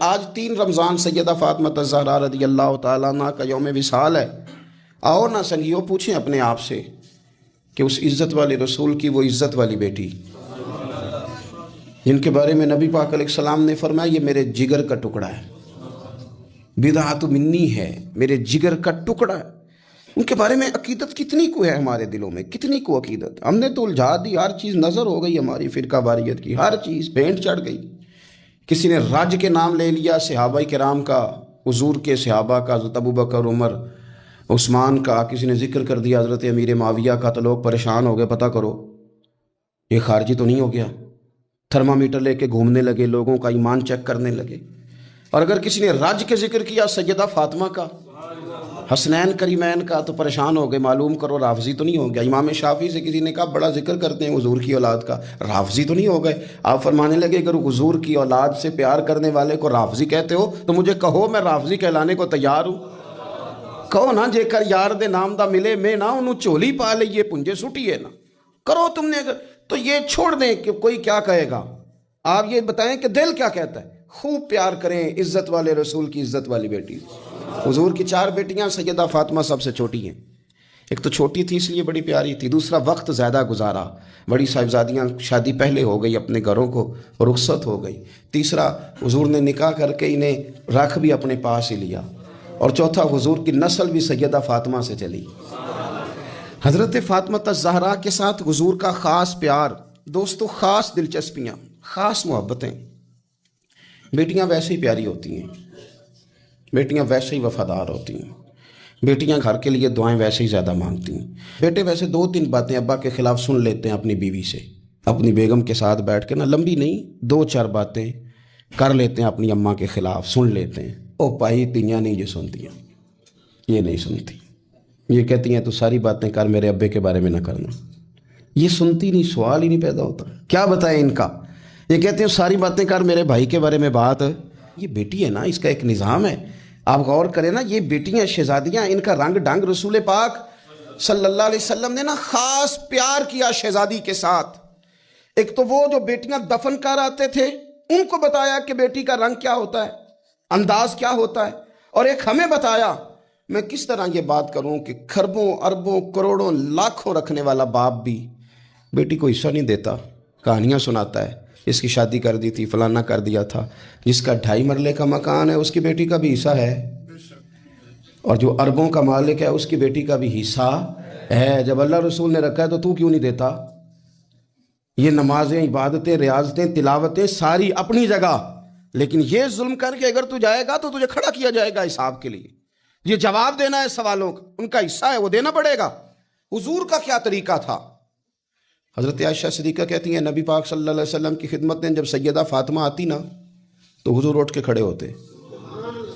آج 3 رمضان سیدہ فاطمہ الزہرا رضی اللہ تعالیٰ عنہ کا یوم وصال ہے۔ آؤ نہ سنگیو پوچھیں اپنے آپ سے کہ اس عزت والے رسول کی وہ عزت والی بیٹی جن کے بارے میں نبی پاک علیہ السلام نے فرمایا یہ میرے جگر کا ٹکڑا ہے، بضعۃ منی ہے، میرے جگر کا ٹکڑا ہے۔ ان کے بارے میں عقیدت کتنی کو ہے ہمارے دلوں میں، کتنی کو عقیدت ہم نے تو الجھا دی، ہر چیز نظر ہو گئی ہماری فرقہ واریت کی، ہر چیز پینٹ چڑھ گئی۔ کسی نے رج کے نام لے لیا صحابہ کرام کا، حضور کے صحابہ کا، حضرت ابوبکر، عمر، عثمان کا، کسی نے ذکر کر دیا حضرت امیر معاویہ کا، تو لوگ پریشان ہو گئے، پتہ کرو یہ خارجی تو نہیں ہو گیا۔ تھرمامیٹر لے کے گھومنے لگے، لوگوں کا ایمان چیک کرنے لگے۔ اور اگر کسی نے رج کے ذکر کیا سیدہ فاطمہ کا، حسنین کریمین کا، تو پریشان ہو گئے، معلوم کرو رافضی تو نہیں ہو گیا۔ امام شافعی سے کسی نے کہا بڑا ذکر کرتے ہیں حضور کی اولاد کا، رافضی تو نہیں ہو گئے؟ آپ فرمانے لگے اگر حضور کی اولاد سے پیار کرنے والے کو رافضی کہتے ہو تو مجھے کہو، میں رافضی کہلانے کو تیار ہوں۔ کہو نا جے کر یار دے نام دا ملے میں نہ انہوں چولی پا لئیے پنجے سٹیے نا، کرو تم نے تو یہ چھوڑ دیں کہ کوئی کیا کہے گا۔ آپ یہ بتائیں کہ دل کیا کہتا ہے، خوب پیار کریں عزت والے رسول کی عزت والی بیٹی۔ حضور کی 4 بیٹیاں، سیدہ فاطمہ سب سے چھوٹی ہیں۔ ایک تو چھوٹی تھی اس لیے بڑی پیاری تھی، دوسرا وقت زیادہ گزارا، بڑی صاحبزادیاں شادی پہلے ہو گئی، اپنے گھروں کو رخصت ہو گئی، تیسرا حضور نے نکاح کر کے انہیں رکھ بھی اپنے پاس ہی لیا، اور چوتھا حضور کی نسل بھی سیدہ فاطمہ سے چلی۔ حضرت فاطمہ الزہرا کے ساتھ حضور کا خاص پیار، دوستو خاص دلچسپیاں، خاص محبتیں۔ بیٹیاں ویسے ہی پیاری ہوتی ہیں، بیٹیاں ویسے ہی وفادار ہوتی ہیں، بیٹیاں گھر کے لیے دعائیں ویسے ہی زیادہ مانگتی ہیں۔ بیٹے ویسے 2-3 باتیں ابا کے خلاف سن لیتے ہیں اپنی بیوی سے، اپنی بیگم کے ساتھ بیٹھ کے نا، لمبی نہیں 2-4 باتیں کر لیتے ہیں اپنی اماں کے خلاف، سن لیتے ہیں۔ او پائی تیاں نہیں یہ سنتی ہیں، یہ نہیں سنتی، یہ کہتی ہیں تو ساری باتیں کر، میرے ابے کے بارے میں نہ کرنا۔ یہ سنتی نہیں، سوال ہی نہیں پیدا ہوتا، کیا بتائیں ان کا۔ یہ کہتے ہیں ساری باتیں کر، میرے بھائی کے بارے میں بات۔ یہ بیٹی ہے نا، اس کا ایک نظام ہے، آپ غور کریں نا، یہ بیٹیاں شہزادیاں، ان کا رنگ ڈھنگ رسول پاک صلی اللہ علیہ وسلم نے نا خاص پیار کیا شہزادی کے ساتھ۔ ایک تو وہ جو بیٹیاں دفن کر آتے تھے ان کو بتایا کہ بیٹی کا رنگ کیا ہوتا ہے، انداز کیا ہوتا ہے، اور ایک ہمیں بتایا۔ میں کس طرح یہ بات کروں کہ کھربوں اربوں کروڑوں لاکھوں رکھنے والا باپ بھی بیٹی کو حصہ نہیں دیتا، کہانیاں سناتا ہے، اس کی شادی کر دی تھی، فلانا کر دیا تھا، جس کا 2.5 مرلے کا مکان ہے اس کی بیٹی کا بھی حصہ ہے، اور جو اربوں کا مالک ہے اس کی بیٹی کا بھی حصہ ہے۔ جب اللہ رسول نے رکھا ہے تو کیوں نہیں دیتا؟ یہ نمازیں، عبادتیں، ریاضتیں، تلاوتیں ساری اپنی جگہ، لیکن یہ ظلم کر کے اگر تو جائے گا تو تجھے کھڑا کیا جائے گا حساب کے لیے، یہ جواب دینا ہے سوالوں کا، ان کا حصہ ہے وہ دینا پڑے گا۔ حضور کا کیا طریقہ تھا؟ حضرت عائشہ صدیقہ کہتی ہیں نبی پاک صلی اللہ علیہ وسلم کی خدمت میں جب سیدہ فاطمہ آتی نا تو حضور اٹھ کے کھڑے ہوتے،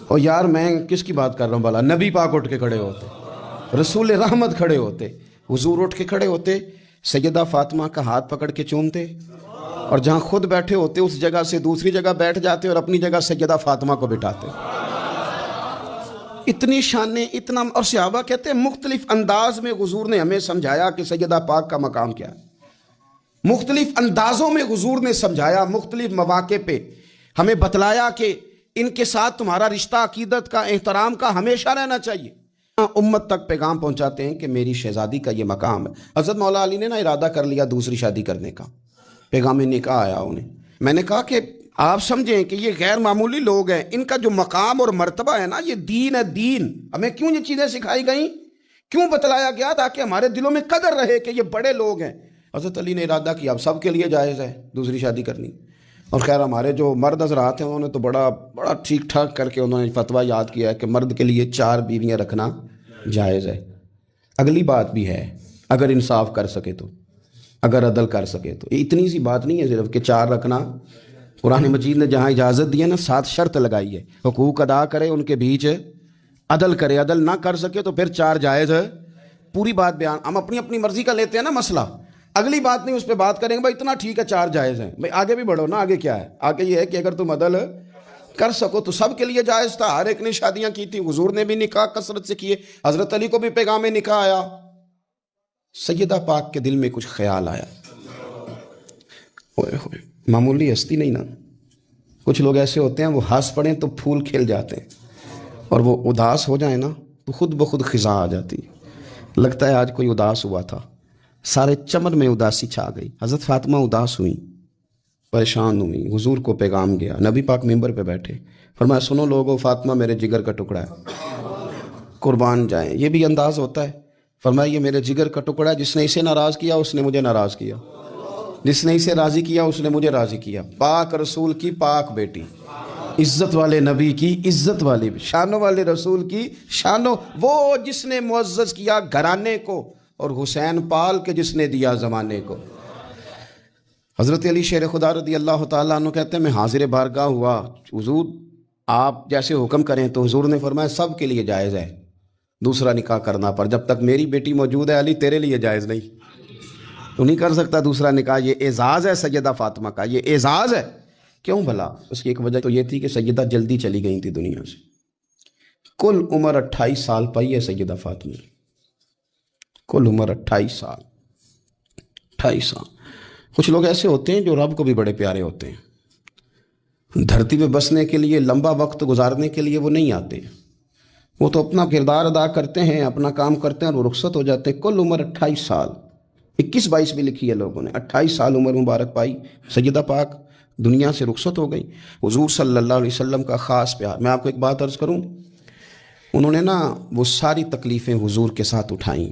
اور یار میں کس کی بات کر رہا ہوں بھلا، نبی پاک اٹھ کے کھڑے ہوتے، رسول رحمت کھڑے ہوتے، حضور اٹھ کے کھڑے ہوتے، سیدہ فاطمہ کا ہاتھ پکڑ کے چومتے، اور جہاں خود بیٹھے ہوتے اس جگہ سے دوسری جگہ بیٹھ جاتے اور اپنی جگہ سیدہ فاطمہ کو بٹھاتے۔ اتنی شانیں، اتنا، اور صحابہ کہتے ہیں مختلف انداز میں حضور نے ہمیں سمجھایا کہ سیدہ پاک کا مقام کیا ہے، مختلف اندازوں میں حضور نے سمجھایا، مختلف مواقع پہ ہمیں بتلایا کہ ان کے ساتھ تمہارا رشتہ عقیدت کا، احترام کا ہمیشہ رہنا چاہیے۔ امت تک پیغام پہنچاتے ہیں کہ میری شہزادی کا یہ مقام ہے۔ حضرت مولا علی نے نا ارادہ کر لیا دوسری شادی کرنے کا، پیغام نکاح آیا انہیں، میں نے کہا کہ آپ سمجھیں کہ یہ غیر معمولی لوگ ہیں، ان کا جو مقام اور مرتبہ ہے نا یہ دین ہے، دین۔ ہمیں کیوں یہ چیزیں سکھائی گئیں، کیوں بتلایا گیا؟ تاکہ ہمارے دلوں میں قدر رہے کہ یہ بڑے لوگ ہیں۔ حضرت علی نے ارادہ کیا اب سب کے لیے جائز ہے دوسری شادی کرنی، اور خیر ہمارے جو مرد حضرات ہیں انہوں نے تو بڑا ٹھیک ٹھاک کر کے انہوں نے فتویٰ یاد کیا ہے کہ مرد کے لیے 4 بیویاں رکھنا جائز ہے۔ اگلی بات بھی ہے، اگر انصاف کر سکے تو، اگر عدل کر سکے تو، یہ اتنی سی بات نہیں ہے صرف کہ 4 رکھنا۔ قرآن مجید نے جہاں اجازت دی ہے نا 7 شرط لگائی ہے، حقوق ادا کرے، ان کے بیچ عدل کرے، عدل نہ کر سکے تو پھر 4 جائز ہے۔ پوری بات بیان، ہم اپنی اپنی مرضی کا لیتے ہیں نا مسئلہ، اگلی بات نہیں اس پہ بات کریں گے، بھائی اتنا ٹھیک ہے 4 جائز ہیں، بھائی آگے بھی بڑھو نا، آگے کیا ہے؟ آگے یہ ہے کہ اگر تم عدل کر سکو تو سب کے لیے جائز تھا، ہر ایک نے شادیاں کی تھی، حضور نے بھی نکاح کثرت سے کیے، حضرت علی کو بھی پیغام نکاح آیا۔ سیدہ پاک کے دل میں کچھ خیال آیا، ہوئے ہوئے معمولی ہستی نہیں نا، کچھ لوگ ایسے ہوتے ہیں وہ ہنس پڑیں تو پھول کھل جاتے ہیں، اور وہ اداس ہو جائیں نا تو خود بخود خزاں آ جاتی ہے، لگتا ہے آج کوئی اداس ہوا تھا، سارے چمن میں اداسی چھا گئی۔ حضرت فاطمہ اداس ہوئیں، پریشان ہوئیں، حضور کو پیغام گیا، نبی پاک ممبر پہ بیٹھے، فرمایا سنو لوگو، فاطمہ میرے جگر کا ٹکڑا ہے، قربان جائیں۔ یہ بھی انداز ہوتا ہے، فرمایا یہ میرے جگر کا ٹکڑا ہے، جس نے اسے ناراض کیا اس نے مجھے ناراض کیا، جس نے اسے راضی کیا اس نے مجھے راضی کیا۔ پاک رسول کی پاک بیٹی، عزت والے نبی کی عزت والی، شانوں والے رسول کی شانوں، وہ جس نے معزز کیا گھرانے کو، اور حسین پال کے جس نے دیا زمانے کو۔ حضرت علی شیر خدا رضی اللہ تعالیٰ عنہ کہتے ہیں میں حاضر بارگاہ ہوا، حضور آپ جیسے حکم کریں، تو حضور نے فرمایا سب کے لیے جائز ہے دوسرا نکاح کرنا، پر جب تک میری بیٹی موجود ہے علی تیرے لیے جائز نہیں، تو نہیں کر سکتا دوسرا نکاح۔ یہ اعزاز ہے سیدہ فاطمہ کا، یہ اعزاز ہے۔ کیوں بھلا؟ اس کی ایک وجہ تو یہ تھی کہ سیدہ جلدی چلی گئی تھی دنیا سے، کل عمر 28 سال پائی ہے سیدہ فاطمہ، کل عمر 28 سال، 28 سال۔ کچھ لوگ ایسے ہوتے ہیں جو رب کو بھی بڑے پیارے ہوتے ہیں، دھرتی پہ بسنے کے لیے لمبا وقت گزارنے کے لیے وہ نہیں آتے، وہ تو اپنا کردار ادا کرتے ہیں، اپنا کام کرتے ہیں اور وہ رخصت ہو جاتے ہیں۔ کل عمر 28 سال، 21-22 بھی لکھی ہے لوگوں نے، 28 سال عمر مبارک پائی سیدہ پاک، دنیا سے رخصت ہو گئی۔ حضور صلی اللہ علیہ وسلم کا خاص پیار۔ میں آپ کو ایک بات عرض کروں، انہوں نے نا وہ ساری تکلیفیں حضور کے ساتھ اٹھائیں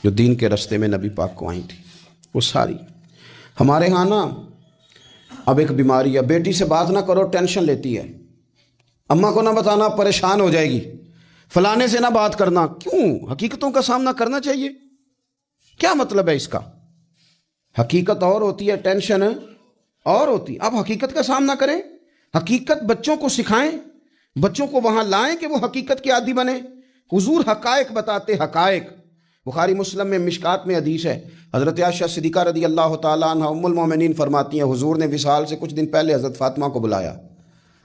جو دین کے رستے میں نبی پاک کو آئی تھی، وہ ساری۔ ہمارے ہاں نا اب ایک بیماری ہے، بیٹی سے بات نہ کرو ٹینشن لیتی ہے، اماں کو نہ بتانا پریشان ہو جائے گی، فلانے سے نہ بات کرنا۔ کیوں؟ حقیقتوں کا سامنا کرنا چاہیے، کیا مطلب ہے اس کا؟ حقیقت اور ہوتی ہے، ٹینشن اور ہوتی ہے۔ اب حقیقت کا سامنا کریں، حقیقت بچوں کو سکھائیں، بچوں کو وہاں لائیں کہ وہ حقیقت کے عادی بنیں۔ حضور حقائق بتاتے، حقائق۔ بخاری مسلم میں مشکات میں حدیث ہے، حضرت عائشہ صدیقہ رضی اللہ تعالیٰ عنہ ام المومنین فرماتی ہیں حضور نے وصال سے کچھ دن پہلے حضرت فاطمہ کو بلایا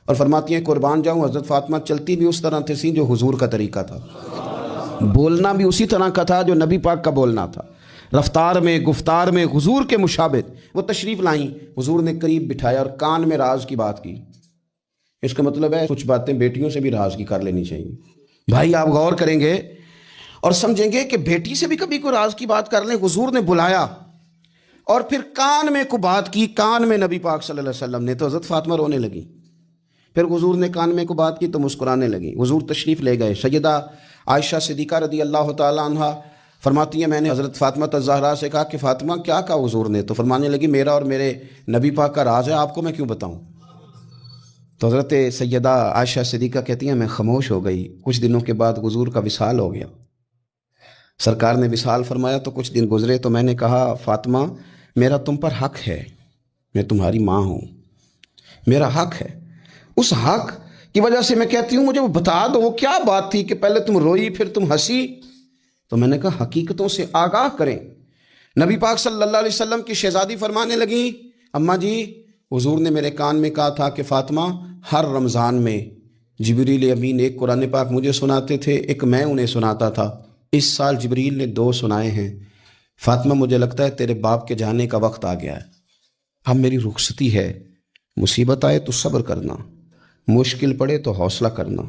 اور فرماتی ہیں قربان جاؤں حضرت فاطمہ چلتی بھی اس طرح تھی جو حضور کا طریقہ تھا، بولنا بھی اسی طرح کا تھا جو نبی پاک کا بولنا تھا، رفتار میں گفتار میں حضور کے مشابہ۔ وہ تشریف لائیں، حضور نے قریب بٹھایا اور کان میں راز کی بات کی۔ اس کا مطلب ہے کچھ باتیں بیٹیوں سے بھی راز کی کر لینی چاہیے۔ بھائی آپ غور کریں گے اور سمجھیں گے کہ بیٹی سے بھی کبھی کوئی راز کی بات کر لیں۔ حضور نے بلایا اور پھر کان میں کو بات کی، کان میں نبی پاک صلی اللہ علیہ وسلم نے، تو حضرت فاطمہ رونے لگی۔ پھر حضور نے کان میں کو بات کی تو مسکرانے لگی۔ حضور تشریف لے گئے، سیدہ عائشہ صدیقہ رضی اللہ تعالیٰ عنہ فرماتی ہیں میں نے حضرت فاطمہ الزہرا سے کہا کہ فاطمہ کیا کہا حضور نے؟ تو فرمانے لگی میرا اور میرے نبی پاک کا راز ہے، آپ کو میں کیوں بتاؤں؟ تو حضرت سیدہ عائشہ صدیقہ کہتی ہیں میں خاموش ہو گئی۔ کچھ دنوں کے بعد حضور کا وصال ہو گیا، سرکار نے وصال فرمایا تو کچھ دن گزرے تو میں نے کہا فاطمہ میرا تم پر حق ہے، میں تمہاری ماں ہوں، میرا حق ہے۔ اس حق کی وجہ سے میں کہتی ہوں مجھے وہ بتا دو، وہ کیا بات تھی کہ پہلے تم روئی پھر تم ہنسی؟ تو میں نے کہا حقیقتوں سے آگاہ کریں۔ نبی پاک صلی اللہ علیہ وسلم کی شہزادی فرمانے لگی اماں جی حضور نے میرے کان میں کہا تھا کہ فاطمہ ہر رمضان میں جبریل امین ایک قرآن پاک مجھے سناتے تھے، ایک میں انہیں سناتا تھا، اس سال جبریل نے 2 سنائے ہیں۔ فاطمہ مجھے لگتا ہے تیرے باپ کے جانے کا وقت آ گیا ہے، اب میری رخصتی ہے، مصیبت آئے تو صبر کرنا، مشکل پڑے تو حوصلہ کرنا،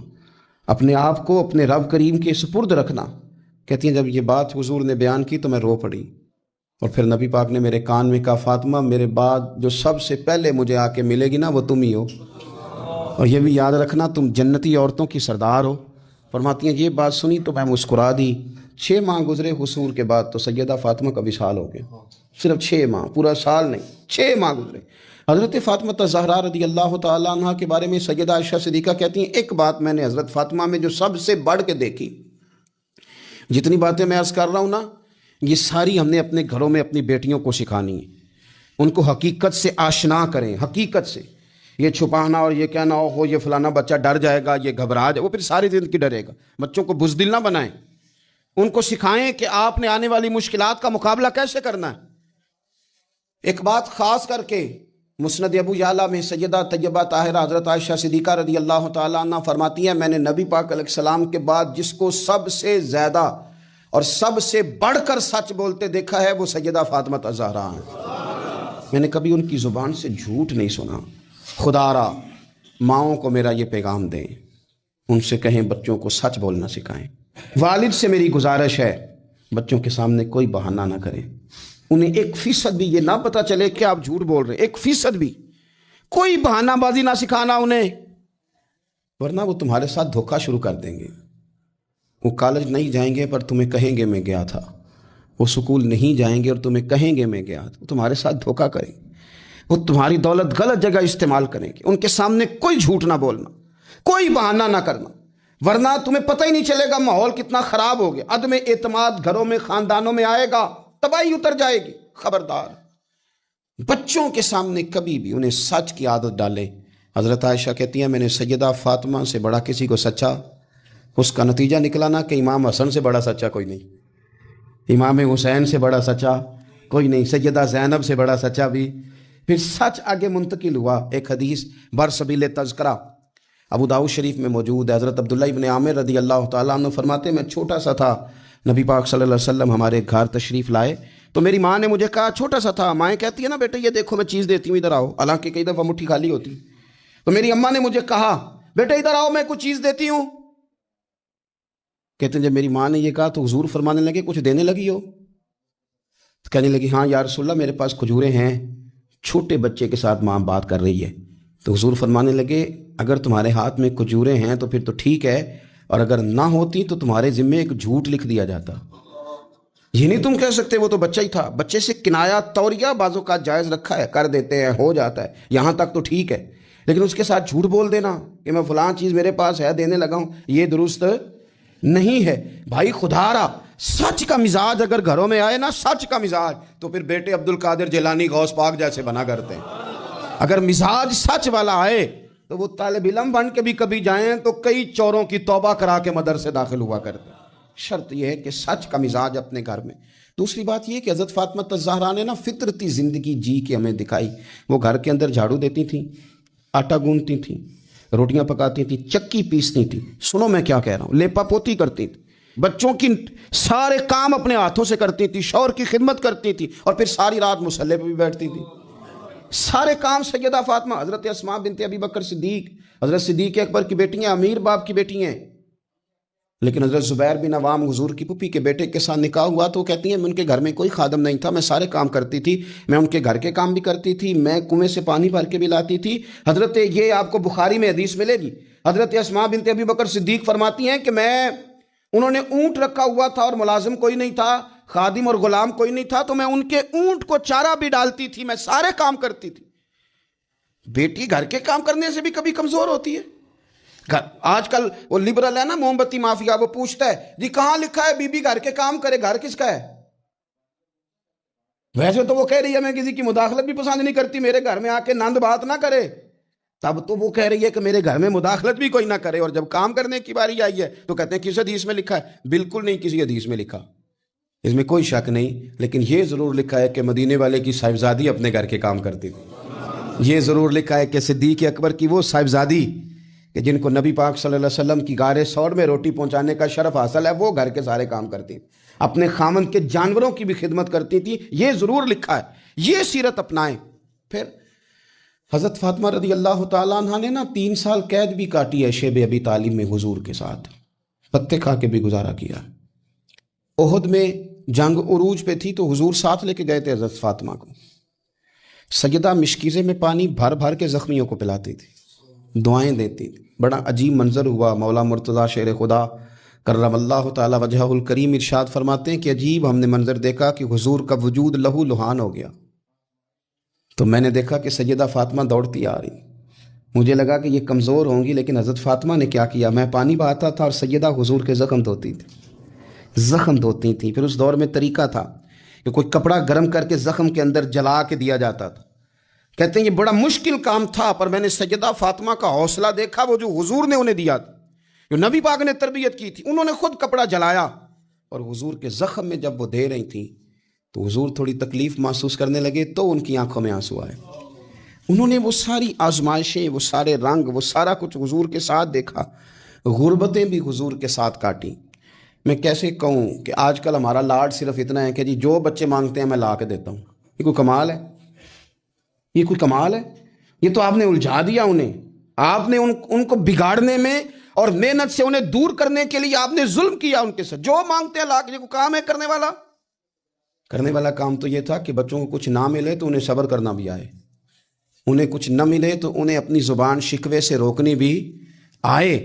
اپنے آپ کو اپنے رب کریم کے سپرد رکھنا۔ کہتی ہیں جب یہ بات حضور نے بیان کی تو میں رو پڑی، اور پھر نبی پاک نے میرے کان میں کہا فاطمہ میرے بعد جو سب سے پہلے مجھے آ کے ملے گی نا وہ تم ہی ہو، اور یہ بھی یاد رکھنا تم جنتی عورتوں کی سردار ہو۔ فرماتی ہیں یہ بات سنی تو میں مسکرا دی۔ 6 ماہ گزرے حصول کے بعد تو سیدہ فاطمہ کا وصال ہو گیا، صرف 6 ماہ، پورا سال نہیں، 6 ماہ گزرے۔ حضرت فاطمہ الزہرا رضی اللہ تعالیٰ عنہ کے بارے میں سیدہ عائشہ صدیقہ کہتی ہیں ایک بات میں نے حضرت فاطمہ میں جو سب سے بڑھ کے دیکھی، جتنی باتیں میں عرض کر رہا ہوں نا یہ ساری ہم نے اپنے گھروں میں اپنی بیٹیوں کو سکھانی ہے، ان کو حقیقت سے آشنا کریں، حقیقت سے۔ یہ چھپانا اور یہ کہنا ہو یہ فلانا بچہ ڈر جائے گا، یہ گھبرا جائے، وہ پھر ساری زندگی ڈرے گا۔ بچوں کو بزدل نہ بنائیں، ان کو سکھائیں کہ آپ نے آنے والی مشکلات کا مقابلہ کیسے کرنا ہے۔ ایک بات خاص کر کے مسند ابو یعلا میں سیدہ طیبہ طاہرہ حضرت عائشہ صدیقہ رضی اللہ تعالیٰ عنہ فرماتی ہیں میں نے نبی پاک علیہ السلام کے بعد جس کو سب سے زیادہ اور سب سے بڑھ کر سچ بولتے دیکھا ہے وہ سیدہ فاطمہ الزہرا ہیں۔ میں نے کبھی ان کی زبان سے جھوٹ نہیں سنا، خدا را ماؤں کو میرا یہ پیغام دیں، ان سے کہیں بچوں کو سچ بولنا سکھائیں۔ والد سے میری گزارش ہے بچوں کے سامنے کوئی بہانہ نہ کریں، انہیں 1% بھی یہ نہ پتہ چلے کہ آپ جھوٹ بول رہے ہیں، 1% بھی کوئی بہانہ بازی نہ سکھانا انہیں، ورنہ وہ تمہارے ساتھ دھوکہ شروع کر دیں گے۔ وہ کالج نہیں جائیں گے پر تمہیں کہیں گے میں گیا تھا، وہ سکول نہیں جائیں گے اور تمہیں کہیں گے میں گیا تھا، وہ تمہارے ساتھ دھوکہ کریں گے، وہ تمہاری دولت غلط جگہ استعمال کریں گے۔ ان کے سامنے کوئی جھوٹ نہ بولنا، کوئی بہانہ نہ کرنا، ورنہ تمہیں پتہ ہی نہیں چلے گا ماحول کتنا خراب ہو گیا، عدم اعتماد گھروں میں خاندانوں میں آئے گا، تباہی اتر جائے گی۔ خبردار بچوں کے سامنے کبھی بھی انہیں سچ کی عادت ڈالیں۔ حضرت عائشہ کہتی ہیں میں نے سیدہ فاطمہ سے بڑا کسی کو سچا، اس کا نتیجہ نکلا نا کہ امام حسن سے بڑا سچا کوئی نہیں، امام حسین سے بڑا سچا کوئی نہیں، سیدہ زینب سے بڑا سچا بھی۔ پھر سچ آگے منتقل ہوا۔ ایک حدیث برسبیل تذکرہ ابو داؤد شریف میں موجود ہے، حضرت عبداللہ ابن عامر رضی اللہ تعالیٰ عنہ فرماتے ہیں میں چھوٹا سا تھا، نبی پاک صلی اللہ علیہ وسلم ہمارے گھر تشریف لائے تو میری ماں نے مجھے کہا، چھوٹا سا تھا، مائیں کہتی ہے نا بیٹے یہ دیکھو میں چیز دیتی ہوں ادھر آؤ، حالانکہ کئی دفعہ مٹھی خالی ہوتی، تو میری اماں نے مجھے کہا بیٹے ادھر آؤ میں کچھ چیز دیتی ہوں۔ کہتے ہیں جب میری ماں نے یہ کہا تو حضور فرمانے لگے کچھ دینے لگی ہو؟ کہنے لگی ہاں یا رسول اللہ میرے پاس کھجوریں ہیں۔ چھوٹے بچے کے ساتھ ماں بات کر رہی ہے تو حضور فرمانے لگے اگر تمہارے ہاتھ میں کھجوریں ہیں تو پھر تو ٹھیک ہے، اور اگر نہ ہوتی تو تمہارے ذمے ایک جھوٹ لکھ دیا جاتا۔ یہ نہیں تم کہہ سکتے وہ تو بچہ ہی تھا، بچے سے کنایا توریہ بعضوں کا جائز رکھا ہے، کر دیتے ہیں، ہو جاتا ہے، یہاں تک تو ٹھیک ہے، لیکن اس کے ساتھ جھوٹ بول دینا کہ میں فلاں چیز میرے پاس ہے دینے لگا ہوں، یہ درست نہیں ہے۔ بھائی خدا را سچ کا مزاج اگر گھروں میں آئے نا، سچ کا مزاج، تو پھر بیٹے عبد القادر جیلانی غوث پاک جیسے بنا کرتے ہیں۔ اگر مزاج سچ والا آئے تو وہ طالب علم بن کے بھی کبھی جائیں تو کئی چوروں کی توبہ کرا کے مدرسے داخل ہوا کرتے ہیں۔ شرط یہ ہے کہ سچ کا مزاج اپنے گھر میں۔ دوسری بات یہ کہ حضرت فاطمہ الزہرا نے نا فطرتی زندگی جی کے ہمیں دکھائی۔ وہ گھر کے اندر جھاڑو دیتی تھیں، آٹا گوندتی تھیں، روٹیاں پکاتی تھیں، چکی پیستی تھیں، سنو میں کیا کہہ رہا ہوں، لیپا پوتی کرتی تھیں، بچوں کی سارے کام اپنے ہاتھوں سے کرتی تھی، شوہر کی خدمت کرتی تھی، اور پھر ساری رات مصلے پہ بھی بیٹھتی تھی۔ سارے کام سیدہ فاطمہ، حضرت اسماء بنت ابی بکر صدیق، حضرت صدیق اکبر کی بیٹی ہیں، امیر باپ کی بیٹی ہیں۔ لیکن حضرت زبیر بن عوام حضور کی پھوپھی کے بیٹے کے ساتھ نکاح ہوا تو کہتی ہیں ان کے گھر میں کوئی خادم نہیں تھا، میں سارے کام کرتی تھی، میں ان کے گھر کے کام بھی کرتی تھی، میں کنویں سے پانی بھر کے بھی لاتی تھی۔ حضرت یہ آپ کو بخاری میں حدیث ملے گی، حضرت اسماء بنت ابی بکر صدیق فرماتی ہیں کہ انہوں نے اونٹ رکھا ہوا تھا اور ملازم کوئی نہیں تھا، خادم اور غلام کوئی نہیں تھا، تو میں ان کے اونٹ کو چارہ بھی ڈالتی تھی، میں سارے کام کرتی تھی۔ بیٹی گھر کے کام کرنے سے بھی کبھی کمزور ہوتی ہے۔ آج کل وہ لبرل ہے نا، موم بتی مافیا، وہ پوچھتا ہے جی کہاں لکھا ہے بی بی گھر کے کام کرے، گھر کس کا ہے؟ ویسے تو وہ کہہ رہی ہے میں کسی کی مداخلت بھی پسند نہیں کرتی، میرے گھر میں آ کے نند بات نہ کرے، تب تو وہ کہہ رہی ہے کہ میرے گھر میں مداخلت بھی کوئی نہ کرے، اور جب کام کرنے کی باری آئی ہے تو کہتے ہیں کس حدیث میں لکھا ہے؟ بالکل نہیں کسی حدیث میں لکھا، اس میں کوئی شک نہیں، لیکن یہ ضرور لکھا ہے کہ مدینے والے کی صاحبزادی اپنے گھر کے کام کرتی تھی۔ یہ ضرور لکھا ہے کہ صدیق اکبر کی وہ صاحبزادی کہ جن کو نبی پاک صلی اللہ علیہ وسلم کی غار ثور میں روٹی پہنچانے کا شرف حاصل ہے، وہ گھر کے سارے کام کرتی، اپنے خامند کے جانوروں کی بھی خدمت کرتی تھی، یہ ضرور لکھا ہے۔ یہ سیرت اپنائیں۔ پھر حضرت فاطمہ رضی اللہ تعالیٰ عنہ نے نا 3 سال قید بھی کاٹی ہے شیب ابی طالب میں حضور کے ساتھ، پتے کھا کے بھی گزارا کیا۔ احد میں جنگ عروج پہ تھی تو حضور ساتھ لے کے گئے تھے حضرت فاطمہ کو، سجدہ مشکیزے میں پانی بھر بھر کے زخمیوں کو پلاتی تھی، دعائیں دیتی تھی۔ بڑا عجیب منظر ہوا۔ مولا مرتضیٰ شیر خدا کرم اللہ تعالی وجہہ الکریم ارشاد فرماتے ہیں کہ عجیب ہم نے منظر دیکھا کہ حضور کا وجود لہو لہان ہو گیا، تو میں نے دیکھا کہ سیدہ فاطمہ دوڑتی آ رہی، مجھے لگا کہ یہ کمزور ہوں گی، لیکن حضرت فاطمہ نے کیا کیا، میں پانی بہاتا تھا اور سیدہ حضور کے زخم دھوتی تھی۔ پھر اس دور میں طریقہ تھا کہ کوئی کپڑا گرم کر کے زخم کے اندر جلا کے دیا جاتا تھا۔ کہتے ہیں یہ بڑا مشکل کام تھا، پر میں نے سیدہ فاطمہ کا حوصلہ دیکھا، وہ جو حضور نے انہیں دیا تھا، جو نبی پاک نے تربیت کی تھی، انہوں نے خود کپڑا جلایا اور حضور کے زخم میں جب وہ دے رہی تھیں تو حضور تھوڑی تکلیف محسوس کرنے لگے تو ان کی آنکھوں میں آنسو آئے۔ انہوں نے وہ ساری آزمائشیں، وہ سارے رنگ، وہ سارا کچھ حضور کے ساتھ دیکھا، غربتیں بھی حضور کے ساتھ کاٹی۔ میں کیسے کہوں کہ آج کل ہمارا لاڈ صرف اتنا ہے کہ جی جو بچے مانگتے ہیں میں لا کے دیتا ہوں، یہ کوئی کمال ہے؟ یہ کوئی کمال ہے؟ یہ تو آپ نے الجھا دیا انہیں، آپ نے ان کو بگاڑنے میں اور محنت سے انہیں دور کرنے کے لیے آپ نے ظلم کیا ان کے ساتھ۔ جو مانگتے ہیں لاکھ، یہ کو کام ہے کرنے والا کام تو یہ تھا کہ بچوں کو کچھ نہ ملے تو انہیں صبر کرنا بھی آئے، انہیں کچھ نہ ملے تو انہیں اپنی زبان شکوے سے روکنی بھی آئے۔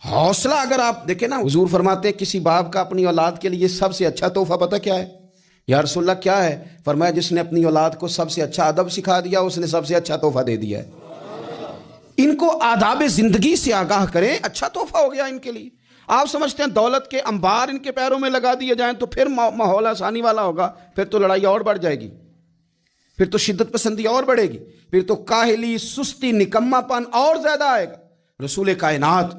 حوصلہ اگر آپ دیکھیں نا، حضور فرماتے ہیں کسی باپ کا اپنی اولاد کے لیے سب سے اچھا تحفہ پتہ کیا ہے؟ یا رسول اللہ کیا ہے؟ فرمایا جس نے اپنی اولاد کو سب سے اچھا ادب سکھا دیا اس نے سب سے اچھا تحفہ دے دیا ہے۔ ان کو آداب زندگی سے آگاہ کریں، اچھا تحفہ ہو گیا ان کے لیے۔ آپ سمجھتے ہیں دولت کے انبار ان کے پیروں میں لگا دیے جائیں تو پھر ماحول آسانی والا ہوگا، پھر تو لڑائی اور بڑھ جائے گی، پھر تو شدت پسندی اور بڑھے گی، پھر تو کاہلی، سستی، نکما پن اور زیادہ آئے گا۔ رسول کائنات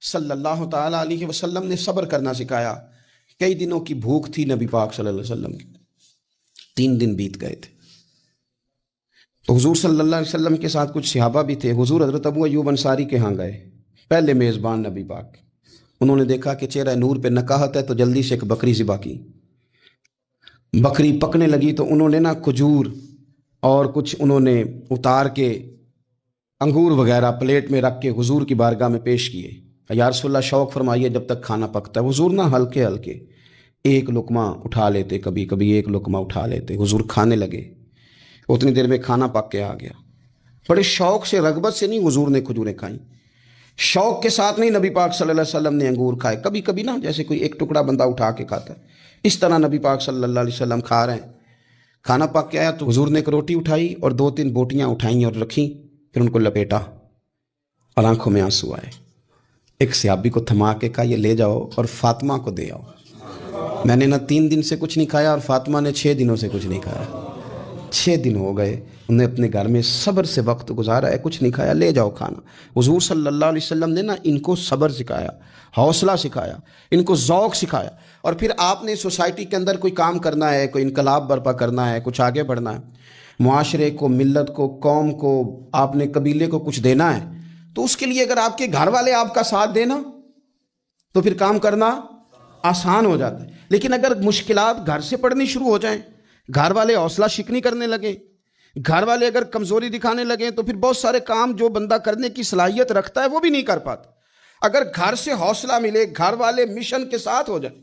صلی اللہ تعالی علیہ وسلم نے صبر کرنا سکھایا۔ کئی دنوں کی بھوک تھی نبی پاک صلی اللہ علیہ وسلم کی، 3 دن بیت گئے تھے۔ تو حضور صلی اللہ علیہ وسلم کے ساتھ کچھ صحابہ بھی تھے۔ حضور حضرت ابو ایوب انصاری کے ہاں گئے، پہلے میزبان نبی پاک۔ انہوں نے دیکھا کہ چہرہ نور پہ نکاہت ہے تو جلدی سے ایک بکری ذبح کی۔ بکری پکنے لگی تو انہوں نے کھجور اور کچھ انہوں نے اتار کے انگور وغیرہ پلیٹ میں رکھ کے حضور کی بارگاہ میں پیش کیے۔ یا رسول اللہ شوق فرمائیے جب تک کھانا پکتا ہے۔ حضور ہلکے ہلکے ایک لقمہ اٹھا لیتے، کبھی کبھی ایک لقمہ اٹھا لیتے، حضور کھانے لگے۔ اتنی دیر میں کھانا پک کے آ گیا۔ بڑے شوق سے، رغبت سے نہیں حضور نے کھجوریں کھائیں، شوق کے ساتھ نہیں نبی پاک صلی اللہ علیہ وسلم نے انگور کھائے۔ کبھی کبھی جیسے کوئی ایک ٹکڑا بندہ اٹھا کے کھاتا ہے، اس طرح نبی پاک صلی اللہ علیہ وسلم کھا رہے ہیں۔ کھانا پک کے آیا تو حضور نے ایک روٹی اٹھائی اور 2-3 بوٹیاں اٹھائیں اور رکھیں، پھر ان کو لپیٹا اور آنکھوں میں آنسو آئے۔ ایک صحابی کو تھما کے کہا یہ لے جاؤ اور فاطمہ کو دے آؤ، میں نے 3 دن سے کچھ نہیں کھایا اور فاطمہ نے 6 دنوں سے کچھ نہیں کھایا۔ 6 دن ہو گئے انہوں نے اپنے گھر میں صبر سے وقت گزارا ہے، کچھ نہیں کھایا، لے جاؤ کھانا۔ حضور صلی اللہ علیہ وسلم نے ان کو صبر سکھایا، حوصلہ سکھایا، ان کو ذوق سکھایا۔ اور پھر آپ نے سوسائٹی کے اندر کوئی کام کرنا ہے، کوئی انقلاب برپا کرنا ہے، کچھ آگے بڑھنا ہے، معاشرے کو، ملت کو، قوم کو، آپ نے قبیلے کو کچھ دینا ہے، تو اس کے لیے اگر آپ کے گھر والے آپ کا ساتھ دینا تو پھر کام کرنا آسان ہو جاتا ہے۔ لیکن اگر مشکلات گھر سے پڑنی شروع ہو جائیں، گھر والے حوصلہ شکنی کرنے لگے، گھر والے اگر کمزوری دکھانے لگیں تو پھر بہت سارے کام جو بندہ کرنے کی صلاحیت رکھتا ہے وہ بھی نہیں کر پاتا۔ اگر گھر سے حوصلہ ملے، گھر والے مشن کے ساتھ ہو جائیں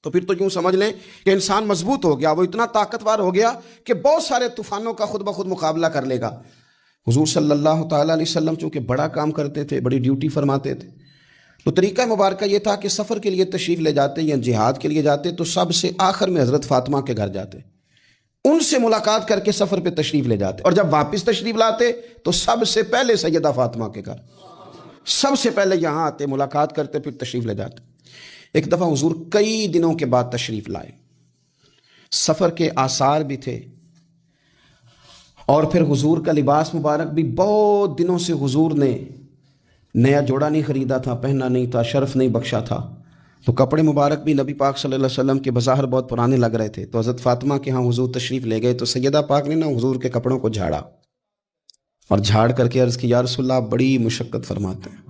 تو پھر تو یوں سمجھ لیں کہ انسان مضبوط ہو گیا، وہ اتنا طاقتور ہو گیا کہ بہت سارے طوفانوں کا خود بخود مقابلہ کر لے گا۔ حضور صلی اللہ تعالیٰ علیہ وسلم چونکہ بڑا کام کرتے تھے، بڑی ڈیوٹی فرماتے تھے، تو طریقہ مبارکہ یہ تھا کہ سفر کے لیے تشریف لے جاتے یا جہاد کے لیے جاتے تو سب سے آخر میں حضرت فاطمہ کے گھر جاتے، ان سے ملاقات کر کے سفر پہ تشریف لے جاتے، اور جب واپس تشریف لاتے تو سب سے پہلے سیدہ فاطمہ کے گھر، سب سے پہلے یہاں آتے، ملاقات کرتے، پھر تشریف لے جاتے۔ ایک دفعہ حضور کئی دنوں کے بعد تشریف لائے، سفر کے آثار بھی تھے، اور پھر حضور کا لباس مبارک بھی بہت دنوں سے حضور نے نیا جوڑا نہیں خریدا تھا، پہنا نہیں تھا، شرف نہیں بخشا تھا، تو کپڑے مبارک بھی نبی پاک صلی اللہ علیہ وسلم کے بظاہر بہت پرانے لگ رہے تھے۔ تو حضرت فاطمہ کے ہاں حضور تشریف لے گئے تو سیدہ پاک نے حضور کے کپڑوں کو جھاڑا اور جھاڑ کر کے عرض کی یا رسول اللہ آپ بڑی مشقت فرماتے ہیں،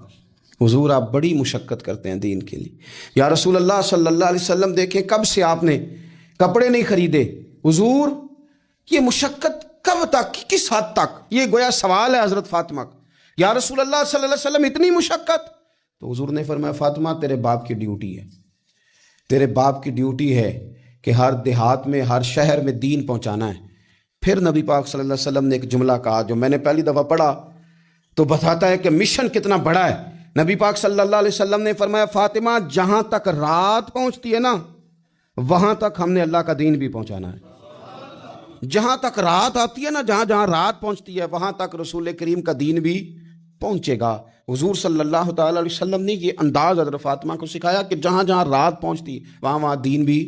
حضور آپ بڑی مشقت کرتے ہیں دین کے لیے۔ یا رسول اللہ صلی اللہ علیہ وسلم دیکھیں کب سے آپ نے کپڑے نہیں خریدے، حضور یہ مشقت کب تک، کس حد تک؟ یہ گویا سوال ہے حضرت فاطمہ کا۔ یا رسول اللہ صلی اللہ علیہ وسلم اتنی مشقت؟ تو حضور نے فرمایا فاطمہ تیرے باپ کی ڈیوٹی ہے، تیرے باپ کی ڈیوٹی ہے کہ ہر دیہات میں، ہر شہر میں دین پہنچانا ہے۔ پھر نبی پاک صلی اللہ علیہ وسلم نے ایک جملہ کہا جو میں نے پہلی دفعہ پڑھا تو بتاتا ہے کہ مشن کتنا بڑا ہے۔ نبی پاک صلی اللہ علیہ وسلم نے فرمایا فاطمہ جہاں تک رات پہنچتی ہے وہاں تک ہم نے اللہ کا دین بھی پہنچانا ہے۔ جہاں تک رات آتی ہے جہاں جہاں رات پہنچتی ہے وہاں تک رسول کریم کا دین بھی پہنچے گا۔ حضور صلی اللہ تعالیٰ علیہ وسلم نے یہ انداز حضرت فاطمہ کو سکھایا کہ جہاں جہاں رات پہنچتی ہے وہاں وہاں دین بھی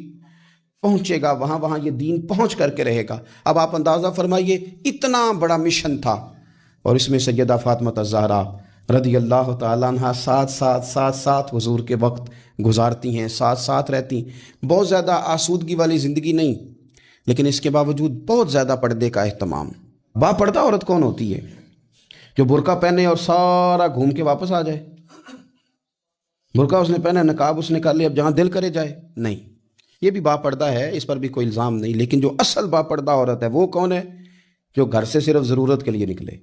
پہنچے گا، وہاں وہاں یہ دین پہنچ کر کے رہے گا۔ اب آپ اندازہ فرمائیے اتنا بڑا مشن تھا، اور اس میں سیدہ فاطمہ الزہرا رضی اللہ تعالیٰ عنہ ساتھ حضور کے وقت گزارتی ہیں، ساتھ رہتی، بہت زیادہ آسودگی والی زندگی نہیں، لیکن اس کے باوجود بہت زیادہ پردے کا اہتمام۔ با پردہ عورت کون ہوتی ہے؟ جو برقع پہنے اور سارا گھوم کے واپس آ جائے۔ برقع اس نے پہنا، نقاب اس نے کر لیا، اب جہاں دل کرے جائے، نہیں، یہ بھی با پردہ ہے، اس پر بھی کوئی الزام نہیں۔ لیکن جو اصل با پردہ عورت ہے وہ کون ہے؟ جو گھر سے صرف ضرورت کے لیے نکلے،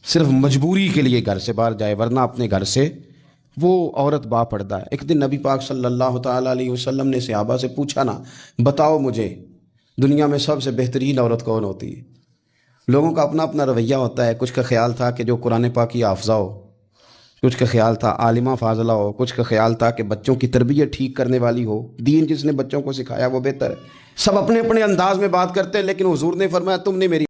صرف مجبوری کے لیے گھر سے باہر جائے، ورنہ اپنے گھر سے وہ عورت با پردہ ہے۔ ایک دن نبی پاک صلی اللہ تعالیٰ علیہ وسلم نے صحابہ سے پوچھا نا، بتاؤ مجھے دنیا میں سب سے بہترین عورت کون ہوتی ہے؟ لوگوں کا اپنا اپنا رویہ ہوتا ہے۔ کچھ کا خیال تھا کہ جو قرآن پاک کی حافظہ ہو، کچھ کا خیال تھا عالمہ فاضلہ ہو، کچھ کا خیال تھا کہ بچوں کی تربیت ٹھیک کرنے والی ہو، دین جس نے بچوں کو سکھایا وہ بہتر ہے۔ سب اپنے اپنے انداز میں بات کرتے ہیں، لیکن حضور نے فرمایا تم نے میری